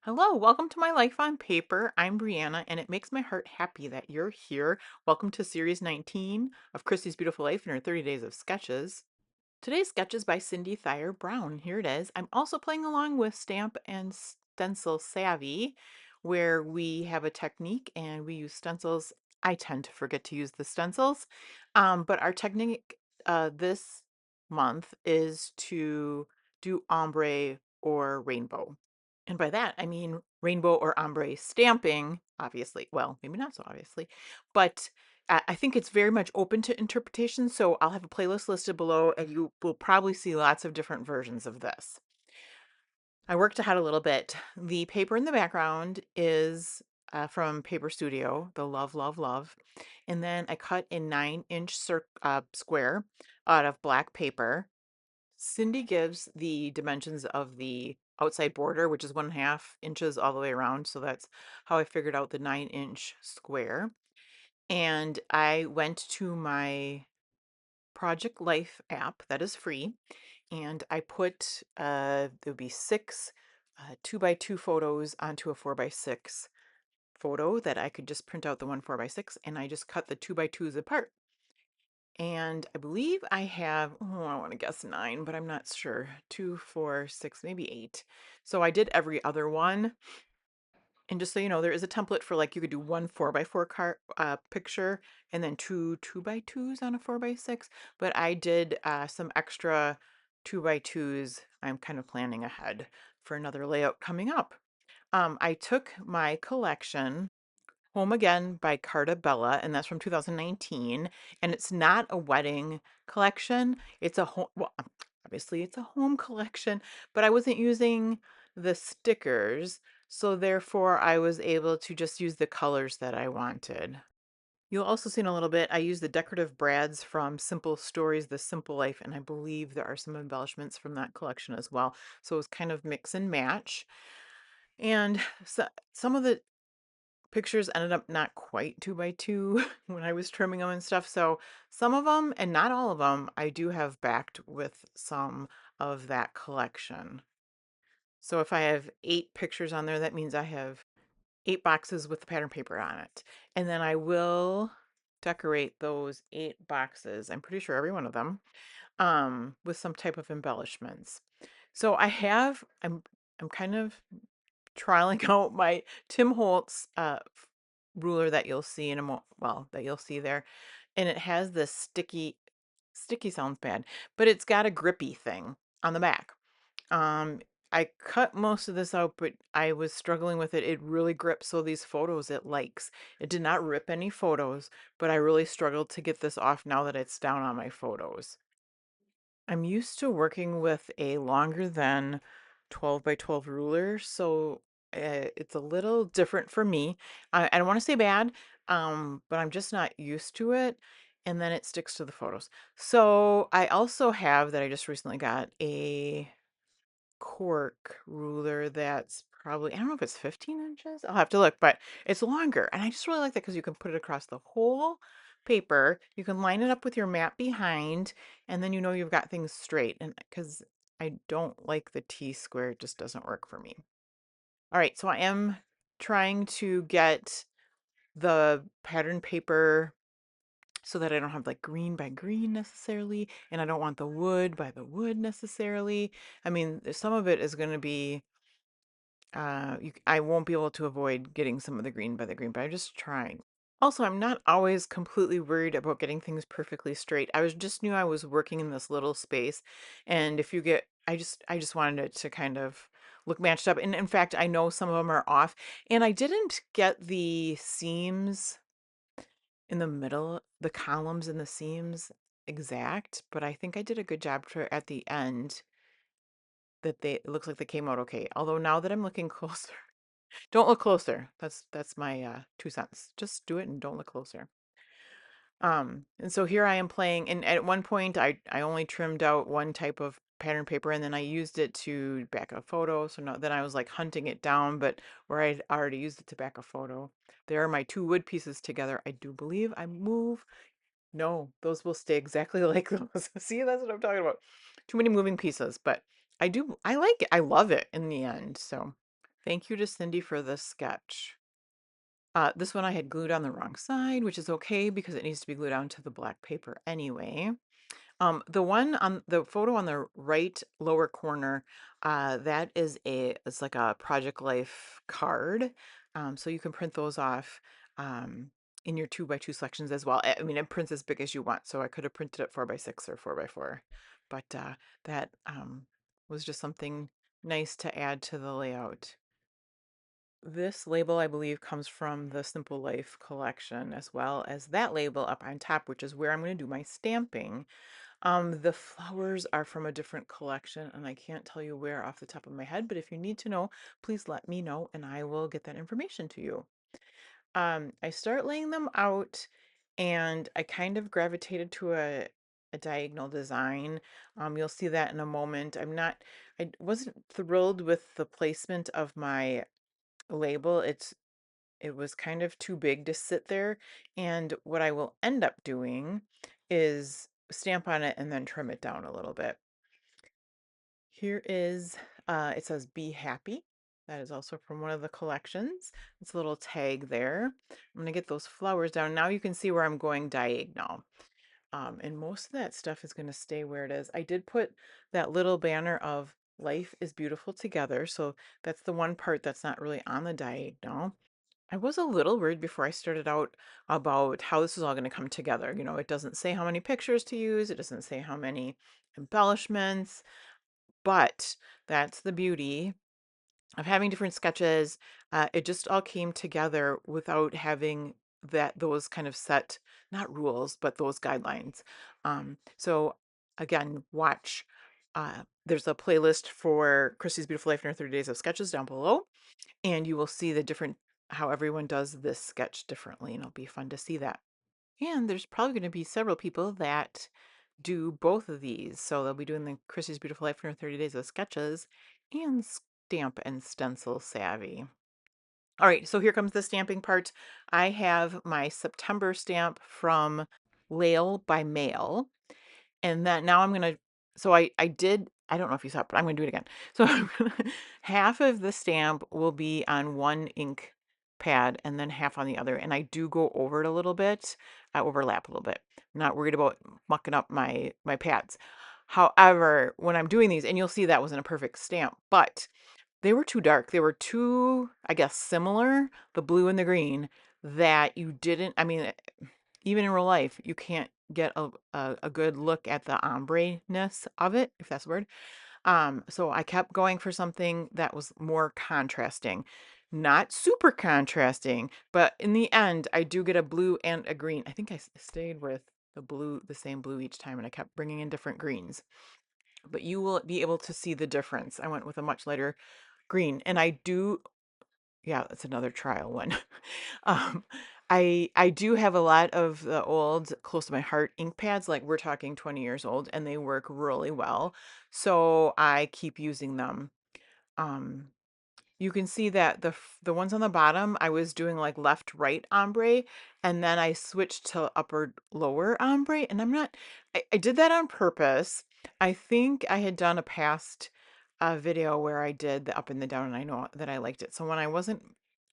Hello, welcome to my life on paper. I'm Brianna, and it makes my heart happy that you're here. Welcome to series 19 of Christy's Beautiful Life in her 30 Days of Sketches. Today's sketch is by Cindy Thayer Brown. Here it is. I'm also playing along with Stamp and Stencil Savvy, where we have a technique and we use stencils. I tend to forget to use the stencils, but our technique this month is to do ombre or rainbow. And by that, I mean rainbow or ombre stamping, obviously. Well, maybe not so obviously, but I think it's very much open to interpretation. So I'll have a playlist listed below, and you will probably see lots of different versions of this. I worked ahead a little bit. The paper in the background is from Paper Studio, the Love, Love, Love. And then I cut a 9-inch square out of black paper. Cindy gives the dimensions of the outside border, which is 1.5 inches all the way around. So that's how I figured out the 9-inch square. And I went to my Project Life app that is free, and I put there'll be six 2x2 photos onto a 4x6 photo that I could just print out the one 4x6, and I just cut the 2x2s apart. And I believe I have, oh, I want to guess 9, but I'm not sure. 2, 4, 6, maybe 8. So I did every other one. And just so you know, there is a template for like you could do one 4x4 picture and then two 2x2s on a 4x6. But I did some extra 2x2s. I'm kind of planning ahead for another layout coming up. I took my collection Home Again by Carta Bella, and that's from 2019. And it's not a wedding collection. It's a home, well, obviously it's a home collection, but I wasn't using the stickers. So therefore I was able to just use the colors that I wanted. You'll also see in a little bit, I use the decorative brads from Simple Stories, The Simple Life, and I believe there are some embellishments from that collection as well. So it was kind of mix and match. And so, some of the pictures ended up not quite 2x2 when I was trimming them and stuff. So some of them, and not all of them, I do have backed with some of that collection. So if I have 8 pictures on there, that means I have 8 boxes with the pattern paper on it. And then I will decorate those 8 boxes, I'm pretty sure every one of them, with some type of embellishments. So I'm kind of trialing out my Tim Holtz ruler that you'll see in a that you'll see there, and it has this sticky sounds bad, but it's got a grippy thing on the back. Um, I cut most of this out, but I was struggling with it. It really grips, so these photos it likes. It did not rip any photos, but I really struggled to get this off now that it's down on my photos. I'm used to working with a longer than 12 by 12 ruler, so it's a little different for me. I don't want to say bad, but I'm just not used to it. And then it sticks to the photos. So I also have that I just recently got a cork ruler that's probably, I don't know if it's 15 inches. I'll have to look, but it's longer. And I just really like that because you can put it across the whole paper. You can line it up with your mat behind, and then you know you've got things straight. And because I don't like the T square, it just doesn't work for me. All right, so I am trying to get the pattern paper so that I don't have like green by green necessarily, and I don't want the wood by the wood necessarily. I mean, some of it is going to be I won't be able to avoid getting some of the green by the green, but I'm just trying. Also, I'm not always completely worried about getting things perfectly straight. I was just knew I was working in this little space, and if you get, I just wanted it to kind of look matched up. And in fact, I know some of them are off, and I didn't get the seams in the middle, the columns and the seams exact, but I think I did a good job for at the end that it looks like they came out okay. Although now that I'm looking closer, don't look closer. That's my 2 cents. Just do it and don't look closer. And so here I am playing, and at one point I only trimmed out one type of pattern paper, and then I used it to back a photo. So now then I was like hunting it down, but where I'd already used it to back a photo. There are my 2 wood pieces together. I do believe I move. No, those will stay exactly like those. See, that's what I'm talking about. Too many moving pieces, but I like it. I love it in the end. So Thank you to Cindy for this sketch. This one I had glued on the wrong side, which is okay because it needs to be glued onto the black paper anyway. The one on the photo on the right lower corner, that is it's like a Project Life card. So you can print those off in your 2x2 sections as well. I mean, it prints as big as you want, so I could have printed it 4x6 or 4x4, but that was just something nice to add to the layout. This label, I believe, comes from the Simple Life collection, as well as that label up on top, which is where I'm going to do my stamping. The flowers are from a different collection, and I can't tell you where off the top of my head, but if you need to know, please let me know and I will get that information to you. I start laying them out, and I kind of gravitated to a diagonal design. You'll see that in a moment. I wasn't thrilled with the placement of my label. It was kind of too big to sit there, and what I will end up doing is stamp on it and then trim it down a little bit. Here is, it says "Be Happy." That is also from one of the collections. It's a little tag there. I'm going to get those flowers down. Now you can see where I'm going diagonal. And most of that stuff is going to stay where it is. I did put that little banner of "Life is Beautiful Together." So that's the one part that's not really on the diagonal. I was a little worried before I started out about how this is all going to come together. You know, it doesn't say how many pictures to use, it doesn't say how many embellishments, but that's the beauty of having different sketches. It just all came together without having those kind of set, not rules, but those guidelines. So again, watch. There's a playlist for Christy's Beautiful Life in her 30 Days of Sketches down below, and you will see the different how everyone does this sketch differently, and it'll be fun to see that. And there's probably going to be several people that do both of these. So they'll be doing the Christy's Beautiful Life in her 30 Days of Sketches and Stamp and Stencil Savvy. All right, so here comes the stamping part. I have my September stamp from Lail by Mail. And then now I'm gonna, so I don't know if you saw it, but I'm gonna do it again. So half of the stamp will be on one ink pad and then half on the other. And I do go over it a little bit. I overlap a little bit. I'm not worried about mucking up my pads. However, when I'm doing these, and you'll see that wasn't a perfect stamp, but they were too dark. They were too, I guess, similar, the blue and the green, that you didn't, I mean, even in real life, you can't get a good look at the ombre-ness of it, if that's the word. So I kept going for something that was more contrasting. Not super contrasting, but in the end, I do get a blue and a green. I think I stayed with the same blue each time, and I kept bringing in different greens. But you will be able to see the difference. I went with a much lighter green, and I do, yeah, that's another trial one. Um, I do have a lot of the old close to my heart ink pads, like we're talking 20 years old, and they work really well. So I keep using them. Um, you can see that the ones on the bottom, I was doing like left right ombre, and then I switched to upper lower ombre, and I did that on purpose. I think I had done a past video where I did the up and the down, and I know that I liked it. So when I wasn't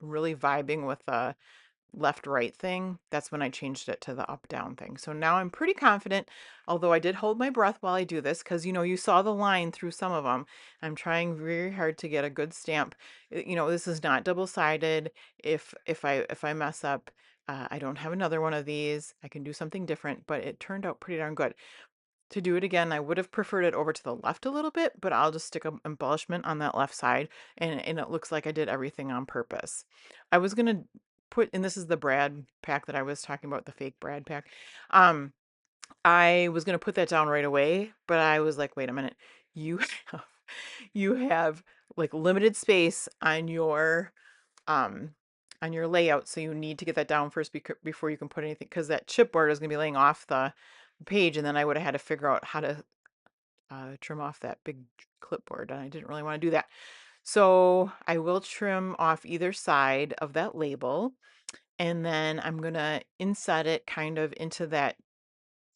really vibing with the left right thing, that's when I changed it to the up down thing. So now I'm pretty confident, although I did hold my breath while I do this because you saw the line through some of them. I'm trying very hard to get a good stamp. This is not double-sided. If I mess up, I don't have another one of these. I can do something different, but it turned out pretty darn good. To do it again, I would have preferred it over to the left a little bit, but I'll just stick an embellishment on that left side, and it looks like I did everything on purpose. I was gonna put, and this is the Brad pack that I was talking about, the fake Brad pack. I was gonna put that down right away, but I was like, wait a minute, you have you have like limited space um on your layout, so you need to get that down first before you can put anything, because that chipboard is gonna be laying off the page, and then I would have had to figure out how to trim off that big clipboard, and I didn't really want to do that. So I will trim off either side of that label, and then I'm gonna inset it kind of into that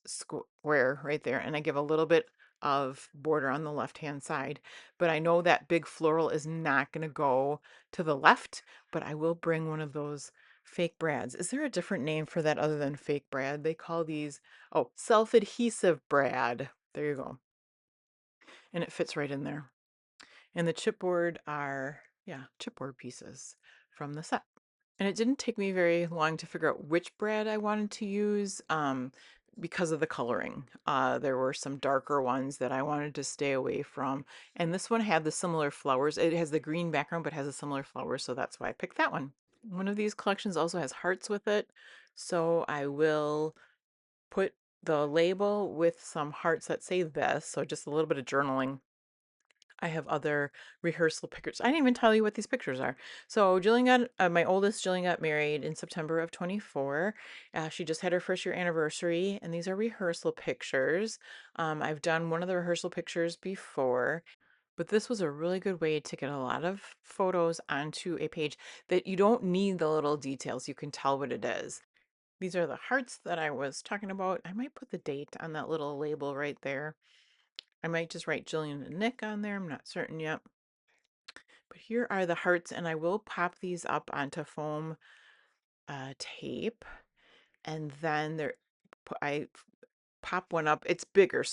square right there, and I give a little bit of border on the left-hand side, but I know that big floral is not going to go to the left, but I will bring one of those fake brads. Is there a different name for that other than fake brad? They call these, oh, self-adhesive brad. There you go. And it fits right in there. And the chipboard are, yeah, chipboard pieces from the set. And it didn't take me very long to figure out which brand I wanted to use because of the coloring. There were some darker ones that I wanted to stay away from. And this one had the similar flowers. It has the green background, but has a similar flower. So that's why I picked that one. One of these collections also has hearts with it. So I will put the label with some hearts that say this. So just a little bit of journaling. I have other rehearsal pictures. I didn't even tell you what these pictures are. So Jillian my oldest Jillian got married in September of 24. She just had her first year anniversary, and these are rehearsal pictures. I've done one of the rehearsal pictures before, but this was a really good way to get a lot of photos onto a page that you don't need the little details. You can tell what it is. These are the hearts that I was talking about. I might put the date on that little label right there. I might just write Jillian and Nick on there. I'm not certain yet. But here are the hearts, and I will pop these up onto foam tape. And then I pop one up. It's bigger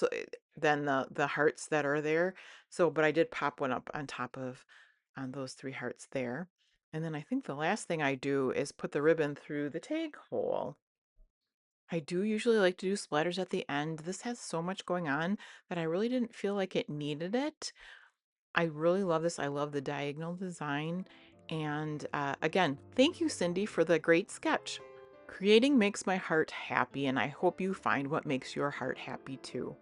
than the hearts that are there. So, but I did pop one up on top of on those three hearts there. And then I think the last thing I do is put the ribbon through the tag hole. I do usually like to do splatters at the end. This has so much going on that I really didn't feel like it needed it. I really love this. I love the diagonal design. And again, thank you, Cindy, for the great sketch. Creating makes my heart happy, and I hope you find what makes your heart happy too.